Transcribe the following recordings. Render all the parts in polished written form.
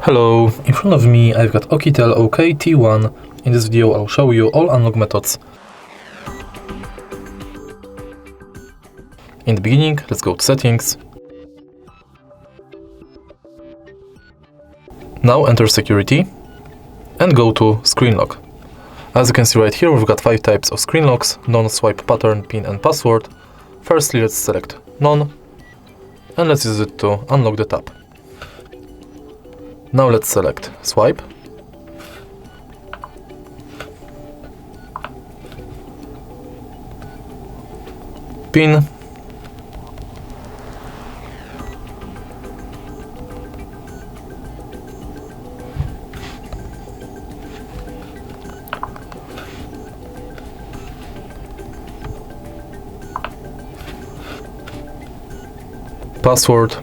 Hello, in front of me I've got OUKITEL OKT1. In this video I'll show you all unlock methods. In the beginning, let's go to settings. Now enter security and go to screen lock. As you can see right here, we've got 5 types of screen locks: none, swipe, pattern, pin and password. Firstly, let's select none and let's use it to unlock the tab. Now let's select swipe, pin, password,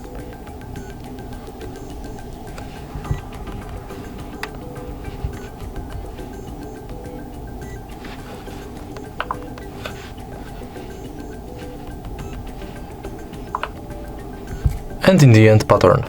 and in the end pattern.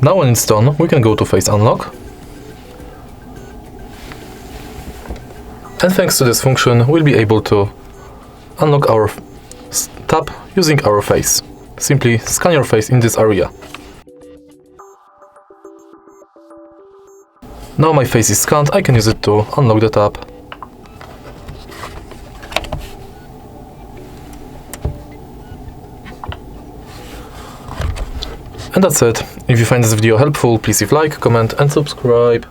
Now when it's done, we can go to face unlock. And thanks to this function, we'll be able to unlock our tab using our face. Simply scan your face in this area. Now my face is scanned, I can use it to unlock the tab. And that's it. If you find this video helpful, please leave a like, comment and subscribe.